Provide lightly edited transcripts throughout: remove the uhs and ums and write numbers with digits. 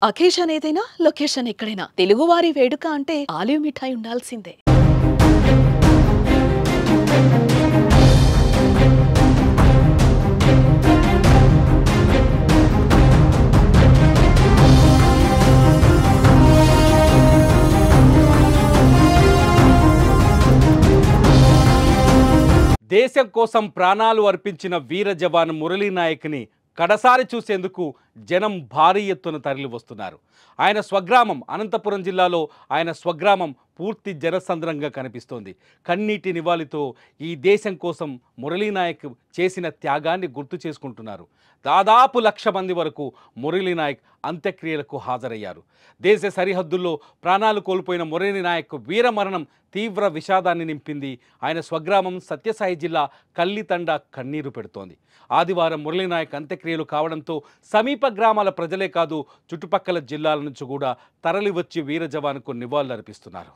Occasion ఏదైనా location ఎక్కడైనా తెలుగువారి వేడుక అంటే ఆలివ్ మిఠాయి ఉండాల్సిందే. దేశం కోసం ప్రాణాలు అర్పించిన వీర జవాన్ మురళీ నాయక్ని కడసారి చూసేందుకు జనం భారీ ఎత్తున తరలి వస్తున్నారు. ఆయన స్వగ్రామం అనంతపురం జిల్లాలో ఆయన స్వగ్రామం పూర్తి జనసంద్రంగా కనిపిస్తోంది. కన్నీటి నివాళితో ఈ దేశం కోసం మురళీ నాయక్ చేసిన త్యాగాన్ని గుర్తు చేసుకుంటున్నారు. దాదాపు 1,00,000 మంది వరకు మురళీ నాయక్ అంత్యక్రియలకు హాజరయ్యారు. దేశ సరిహద్దుల్లో ప్రాణాలు కోల్పోయిన మురళీ నాయక్ వీరమరణం తీవ్ర విషాదాన్ని నింపింది. ఆయన స్వగ్రామం సత్యసాయి జిల్లా కల్లితండ కన్నీరు పెడుతోంది. ఆదివారం మురళీ నాయక్ అంత్యక్రియలు కావడంతో సమీప గ్రామాల ప్రజలే కాదు, చుట్టుపక్కల జిల్లాల నుంచి కూడా తరలివచ్చి వీర జవాన్కు నివాళులర్పిస్తున్నారు.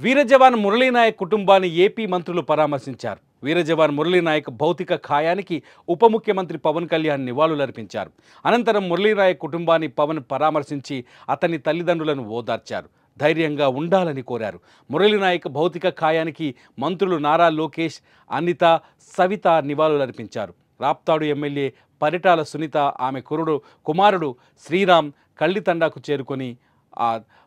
వీర జవాన్ మురళీ నాయక్ కుటుంబాన్ని ఏపీ మంత్రులు పరామర్శించారు. వీర జవాన్ మురళీ నాయక్ భౌతిక కాయానికి ఉప ముఖ్యమంత్రి పవన్ కళ్యాణ్ నివాళులర్పించారు. అనంతరం మురళీ నాయక్ కుటుంబాన్ని పవన్ పరామర్శించి అతని తల్లిదండ్రులను ఓదార్చారు. ధైర్యంగా ఉండాలని కోరారు. మురళీ నాయక్ భౌతిక కాయానికి మంత్రులు నారా లోకేష్, అనిత, సవిత నివాళులర్పించారు. రాప్తాడు ఎమ్మెల్యే పరిటాల సునీత, ఆమె కుమారుడు శ్రీరామ్ కళ్ళితండాకు చేరుకొని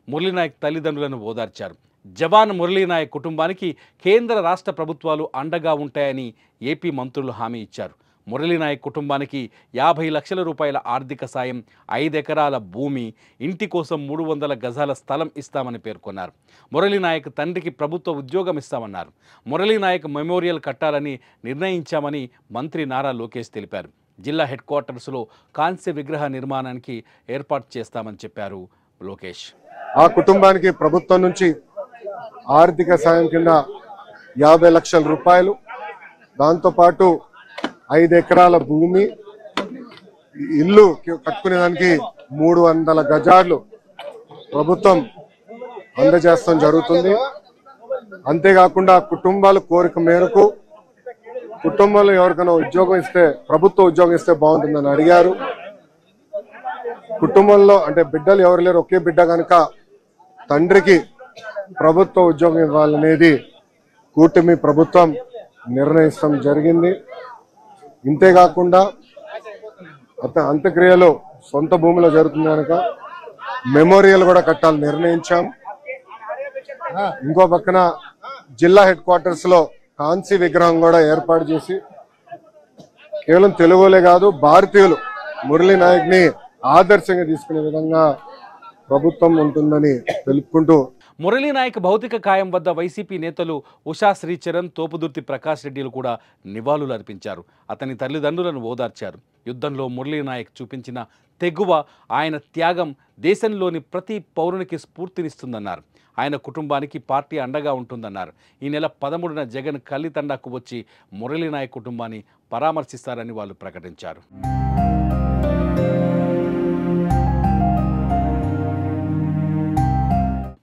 మురళీ నాయక్ తల్లిదండ్రులను ఓదార్చారు. జవాన్ మురళీ నాయక్ కుటుంబానికి కేంద్ర రాష్ట్ర ప్రభుత్వాలు అండగా ఉంటాయని ఏపీ మంత్రులు హామీ ఇచ్చారు. మురళీ నాయక్ కుటుంబానికి 50 లక్షల రూపాయల ఆర్థిక సాయం, 5 ఎకరాల భూమి, ఇంటి కోసం 300 గజాల స్థలం ఇస్తామని పేర్కొన్నారు. మురళీ నాయక్ తండ్రికి ప్రభుత్వ ఉద్యోగం ఇస్తామన్నారు. మురళీ నాయక్ మెమోరియల్ కట్టాలని నిర్ణయించామని మంత్రి నారా లోకేష్ తెలిపారు. జిల్లా హెడ్ క్వార్టర్స్లో కాంస్య విగ్రహ నిర్మాణానికి ఏర్పాటు చేస్తామని చెప్పారు లోకేష్. ఆ కుటుంబానికి ప్రభుత్వం నుంచి ఆర్థిక సాయం కింద 50 లక్షల రూపాయలు, దాంతోపాటు 5 ఎకరాల భూమి, ఇల్లు కట్టుకునేదానికి 300 గజాలు ప్రభుత్వం అందజేస్తాం జరుగుతుంది. అంతేకాకుండా కుటుంబాల కోరిక మేరకు కుటుంబంలో ఎవరికైనా ఉద్యోగం ఇస్తే, ప్రభుత్వ ఉద్యోగం ఇస్తే బాగుంటుందని అడిగారు. కుటుంబంలో అంటే బిడ్డలు ఎవరు లేరు, ఒకే బిడ్డ కనుక తండ్రికి ప్రభుత్వ ఉద్యోగం ఇవ్వాలనేది కూటమి ప్రభుత్వం నిర్ణయిస్తాం జరిగింది. ఇంతేకాకుండా అంత్యక్రియలు సొంత భూమిలో జరుగుతుంది కనుక మెమోరియల్ కూడా కట్టాలని నిర్ణయించాం. ఇంకో పక్కన జిల్లా హెడ్ క్వార్టర్స్ లో కాంస్య విగ్రహం కూడా ఏర్పాటు చేసి కేవలం తెలుగులే కాదు భారతీయులు మురళీ నాయక్ ని ఆదర్శంగా తీసుకునే విధంగా ప్రభుత్వం ఉంటుందని తెలుపుకుంటూ, మురళీ నాయక్ భౌతిక కాయం వద్ద వైసీపీ నేతలు ఉషా శ్రీచరణ్, తోపుదుర్తి ప్రకాష్ రెడ్డిలు కూడా నివాళులు అర్పించారు. అతని తల్లిదండ్రులను ఓదార్చారు. యుద్ధంలో మురళీ నాయక్ చూపించిన తెగువ, ఆయన త్యాగం దేశంలోని ప్రతి పౌరునికి స్ఫూర్తినిస్తుందన్నారు. ఆయన కుటుంబానికి పార్టీ అండగా ఉంటుందన్నారు. ఈ నెల 13న జగన్ కల్లితండాకు వచ్చి మురళీ నాయక్ కుటుంబాన్ని పరామర్శిస్తారని వాళ్ళు ప్రకటించారు.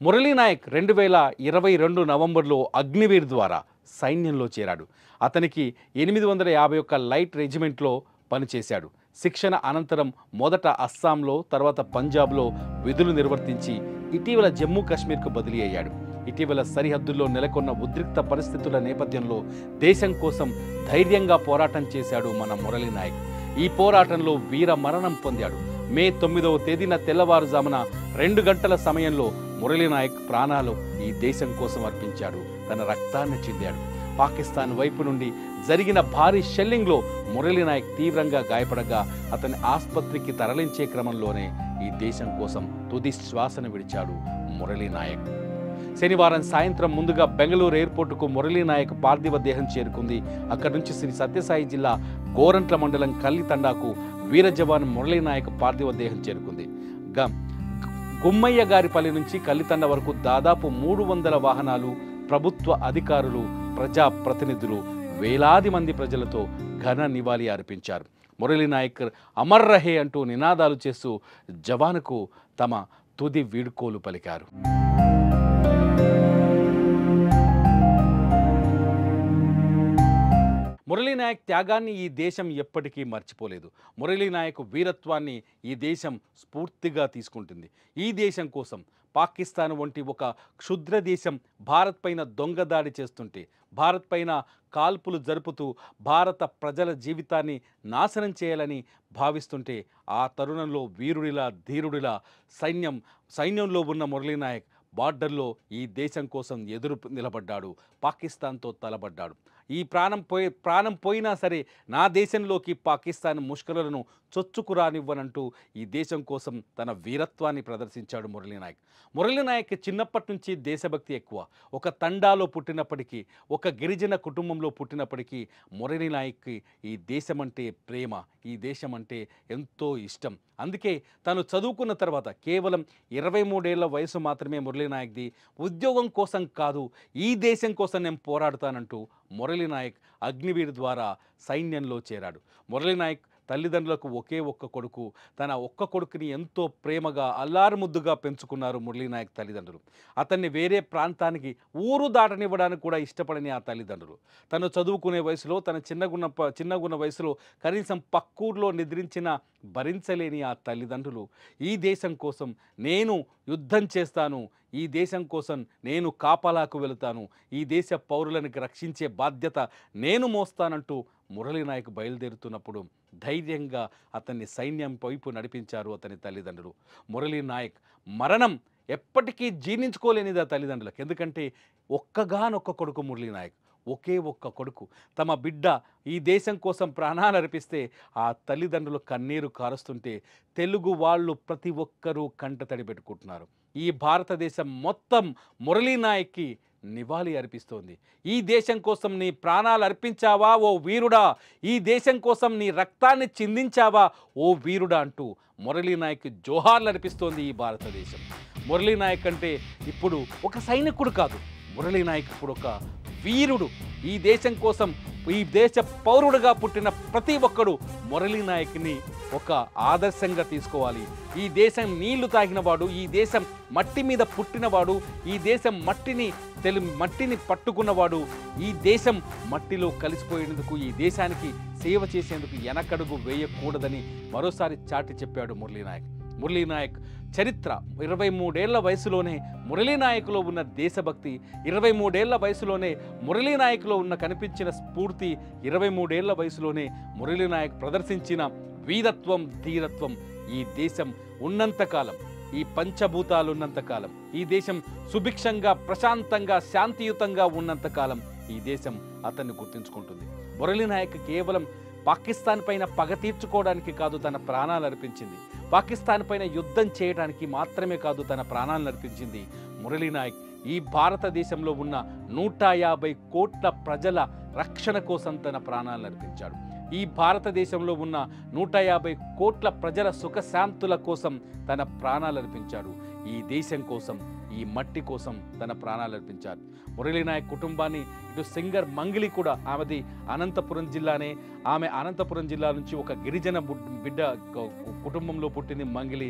మురళీ నాయక్ 2022 నవంబర్లో అగ్నివీర్ ద్వారా సైన్యంలో చేరాడు. అతనికి 851 లైట్ రెజిమెంట్లో పనిచేశాడు. శిక్షణ అనంతరం మొదట అస్సాంలో, తర్వాత పంజాబ్లో విధులు నిర్వర్తించి ఇటీవల జమ్మూ కాశ్మీర్కు బదిలీ అయ్యాడు. ఇటీవల సరిహద్దుల్లో నెలకొన్న ఉద్రిక్త పరిస్థితుల నేపథ్యంలో దేశం కోసం ధైర్యంగా పోరాటం చేశాడు మన మురళీ నాయక్. ఈ పోరాటంలో వీర మరణం పొందాడు. మే 9వ తేదీన తెల్లవారుజామున 2 గంటల సమయంలో మురళీ నాయక్ ప్రాణాలు ఈ దేశం కోసం అర్పించాడు. తన రక్తాన్ని చిందాడు. పాకిస్తాన్ వైపు నుండి జరిగిన భారీ షెల్లింగ్లో మురళీ నాయక్ తీవ్రంగా గాయపడగా అతని ఆసుపత్రికి తరలించే క్రమంలోనే ఈ దేశం కోసం తుది శ్వాసను విడిచాడు మురళీ నాయక్. శనివారం సాయంత్రం ముందుగా బెంగళూరు ఎయిర్పోర్టుకు మురళీ నాయక్ పార్థివ దేహం చేరుకుంది. అక్కడి నుంచి శ్రీ సత్యసాయి జిల్లా గోరంట్ల మండలం కల్లితండాకు వీర జవాన్ మురళీ నాయక్ పార్థివ దేహం చేరుకుంది. గుమ్మయ్య గారిపల్లి నుంచి కల్లితండ వరకు దాదాపు 300 వాహనాలు, ప్రభుత్వ అధికారులు, ప్రజా ప్రతినిధులు, వేలాది మంది ప్రజలతో ఘన నివాళి అర్పించారు. మురళీ నాయక్ అమర్ రహే అంటూ నినాదాలు చేస్తూ జవానుకు తమ తుది వీడ్కోలు పలికారు. మురళీ నాయక్ త్యాగాన్ని ఈ దేశం ఎప్పటికీ మర్చిపోలేదు. మురళీ నాయక్ వీరత్వాన్ని ఈ దేశం స్ఫూర్తిగా తీసుకుంటుంది. ఈ దేశం కోసం పాకిస్తాన్ వంటి ఒక క్షుద్ర దేశం భారత్ పైన దొంగదాడి చేస్తుంటే, భారత్ పైన కాల్పులు జరుపుతూ భారత ప్రజల జీవితాన్ని నాశనం చేయాలని భావిస్తుంటే, ఆ తరుణంలో వీరుడిలా ధీరుడిలా సైన్యంలో ఉన్న మురళీ నాయక్ బార్డర్లో ఈ దేశం కోసం ఎదురు నిలబడ్డాడు, పాకిస్తాన్తో తలబడ్డాడు. ఈ ప్రాణం పోయినా సరే నా దేశంలోకి పాకిస్తాన్ ముష్కరులను చొచ్చుకురానివ్వనంటూ ఈ దేశం కోసం తన వీరత్వాన్ని ప్రదర్శించాడు మురళీ నాయక్. మురళీ నాయక్ చిన్నప్పటి నుంచి దేశభక్తి ఎక్కువ. ఒక తండాలో పుట్టినప్పటికీ, ఒక గిరిజన కుటుంబంలో పుట్టినప్పటికీ మురళీ నాయక్కి ఈ దేశం అంటే ప్రేమ, ఈ దేశం అంటే ఎంతో ఇష్టం. అందుకే తను చదువుకున్న తర్వాత కేవలం 23 ఏళ్ల వయసు మాత్రమే మురళీ నాయక్ది. ఉద్యోగం కోసం కాదు, ఈ దేశం కోసం నేను పోరాడుతానంటూ మురళీ నాయక్ అగ్నివీర్ ద్వారా సైన్యంలో చేరాడు. మురళీ నాయక్ తల్లిదండ్రులకు ఒకే ఒక్క కొడుకు. తన ఒక్క కొడుకుని ఎంతో ప్రేమగా అల్లారుముద్దుగా పెంచుకున్నారు మురళీ నాయక్ తల్లిదండ్రులు. అతన్ని వేరే ప్రాంతానికి ఊరు దాటనివ్వడానికి కూడా ఇష్టపడని ఆ తల్లిదండ్రులు. తను చదువుకునే వయసులో, తన చిన్నగున్న వయసులో కనీసం పక్కూర్లో నిద్రించిన భరించలేని ఆ తల్లిదండ్రులు ఈ దేశం కోసం నేను యుద్ధం చేస్తాను, ఈ దేశం కోసం నేను కాపలాకు వెళుతాను, ఈ దేశ పౌరులను రక్షించే బాధ్యత నేను మోస్తానంటూ మురళీ నాయక్ బయలుదేరుతున్నప్పుడు ధైర్యంగా అతన్ని సైన్యం వైపు నడిపించారు అతని తల్లిదండ్రులు. మురళీ నాయక్ మరణం ఎప్పటికీ జీర్ణించుకోలేనిది ఆ తల్లిదండ్రులకు. ఎందుకంటే ఒక్కగానొక్క కొడుకు మురళీ నాయక్, ఒకే ఒక్క కొడుకు. తమ బిడ్డ ఈ దేశం కోసం ప్రాణాలు అర్పిస్తే ఆ తల్లిదండ్రులు కన్నీరు కారుస్తుంటే తెలుగు వాళ్ళు ప్రతి ఒక్కరూ కంటతడి పెట్టుకుంటున్నారు. ఈ భారతదేశం మొత్తం మురళీ నాయక్కి నివాళి అర్పిస్తోంది. ఈ దేశం కోసం నీ ప్రాణాలు అర్పించావా ఓ వీరుడా, ఈ దేశం కోసం నీ రక్తాన్ని చిందించావా ఓ వీరుడా అంటూ మురళీ నాయక్ జోహార్లు అర్పిస్తోంది ఈ భారతదేశం. మురళీ నాయక్ అంటే ఇప్పుడు ఒక సైనికుడు కాదు, మురళీ నాయక్ ఇప్పుడు ఒక వీరుడు. ఈ దేశం కోసం, ఈ దేశ పౌరుడుగా పుట్టిన ప్రతి ఒక్కడు మురళీ నాయక్ని ఒక ఆదర్శంగా తీసుకోవాలి. ఈ దేశం నీళ్లు తాగినవాడు, ఈ దేశం మట్టి మీద పుట్టినవాడు, ఈ దేశం మట్టిని పట్టుకున్నవాడు, ఈ దేశం మట్టిలో కలిసిపోయేందుకు, ఈ దేశానికి సేవ చేసేందుకు వెనకడుగు వేయకూడదని మరోసారి చాటి చెప్పాడు మురళీ నాయక్. మురళీ నాయక్ చరిత్ర 23 ఏళ్ల వయసులోనే మురళీ నాయక్లో ఉన్న దేశభక్తి, 23 ఏళ్ల వయసులోనే మురళీ నాయక్లో కనిపించిన స్ఫూర్తి, 23 ఏళ్ల వయసులోనే మురళీ నాయక్ ప్రదర్శించిన వీరత్వం, ధీరత్వం ఈ దేశం ఉన్నంతకాలం, ఈ పంచభూతాలు ఉన్నంతకాలం, ఈ దేశం సుభిక్షంగా, ప్రశాంతంగా, శాంతియుతంగా ఉన్నంతకాలం ఈ దేశం అతన్ని గుర్తుంచుకుంటుంది. మురళీ నాయక్ కేవలం పాకిస్తాన్ పైన పగ తీర్చుకోవడానికి కాదు తన ప్రాణాలు అర్పించింది, పాకిస్తాన్ పైన యుద్ధం చేయడానికి మాత్రమే కాదు తన ప్రాణాలను అర్పించింది. మురళీ నాయక్ ఈ భారతదేశంలో ఉన్న 150 కోట్ల ప్రజల రక్షణ కోసం తన ప్రాణాలను అర్పించాడు. ఈ భారతదేశంలో ఉన్న 150 కోట్ల ప్రజల సుఖశాంతుల కోసం తన ప్రాణాలు అర్పించాడు. ఈ దేశం కోసం, ఈ మట్టి కోసం తన ప్రాణాలు అర్పించారు. మురళీ నాయక్ కుటుంబాన్ని, ఇటు సింగర్ మంగిలి కూడా, ఆమెది అనంతపురం జిల్లానే. ఆమె అనంతపురం జిల్లా నుంచి ఒక గిరిజన బిడ్డ కుటుంబంలో పుట్టింది మంగిలి.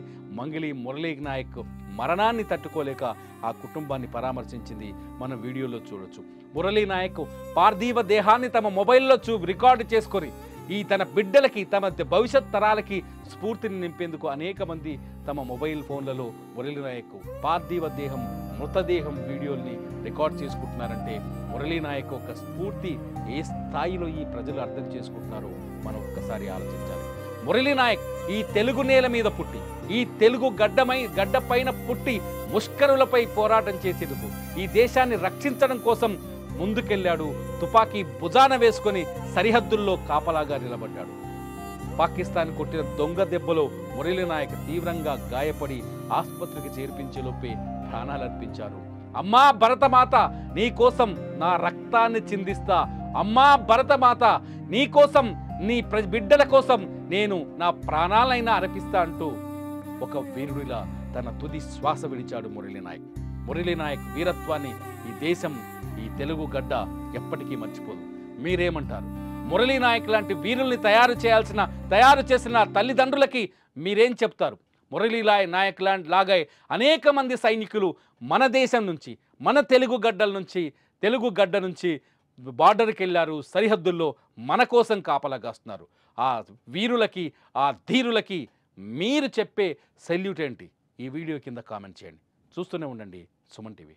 మురళీ నాయక్ మరణాన్ని తట్టుకోలేక ఆ కుటుంబాన్ని పరామర్శించింది. మనం వీడియోలో చూడొచ్చు. మురళీ నాయక్ పార్థివ దేహాన్ని తమ మొబైల్లో రికార్డు చేసుకొని తన బిడ్డలకి, తమ భవిష్యత్ తరాలకి స్ఫూర్తిని నింపేందుకు అనేక మంది తమ మొబైల్ ఫోన్లలో మురళీ నాయక్ పార్థివ దేహం, మృతదేహం వీడియోల్ని రికార్డ్ చేసుకుంటున్నారంటే మురళీ నాయక్ ఒక స్ఫూర్తి ఏ స్థాయిలో ఈ ప్రజలు అర్థం చేసుకుంటున్నారో మనం ఒక్కసారి ఆలోచించాలి. మురళీ నాయక్ ఈ తెలుగు నేల మీద పుట్టి, ఈ తెలుగు గడ్డపైన పుట్టి ముష్కరులపై పోరాటం చేసేందుకు, ఈ దేశాన్ని రక్షించడం కోసం ముందుకెళ్ళాడు. తుపాకీ భుజాన వేసుకొని సరిహద్దుల్లో కాపలాగా నిలబడ్డాడు. పాకిస్తాన్ కొట్టిన దొంగ దెబ్బలో మురళీ నాయక్ తీవ్రంగా గాయపడి ఆసుపత్రికి చేర్పించే లోపే ప్రాణాలర్పించారు. అమ్మా భరతమాత, నీ కోసం నా రక్తాన్ని చిందిస్తా, అమ్మా భరతమాత, నీ కోసం, నీ బిడ్డల కోసం నేను నా ప్రాణాలైనా అర్పిస్తా అంటూ ఒక వీరుడిలా తన తుది శ్వాస విడిచాడు మురళీ నాయక్. మురళీ నాయక్ వీరత్వాన్ని ఈ దేశం, ఈ తెలుగు గడ్డ ఎప్పటికీ మర్చిపోదు. మీరేమంటారు? మురళీ నాయక్ లాంటి వీరుల్ని తయారు చేసిన తల్లిదండ్రులకి మీరేం చెప్తారు? మురళీ నాయక్ లాగా అనేక మంది సైనికులు మన దేశం నుంచి, మన తెలుగు గడ్డ నుంచి బార్డర్కి వెళ్ళారు, సరిహద్దుల్లో మన కోసం కాపలా కాస్తున్నారు. ఆ వీరులకి, ఆ ధీరులకి మీరు చెప్పే సెల్యూట్ ఏంటి? ఈ వీడియో కింద కామెంట్ చేయండి. చూస్తూనే ఉండండి సుమన్ టీవీ.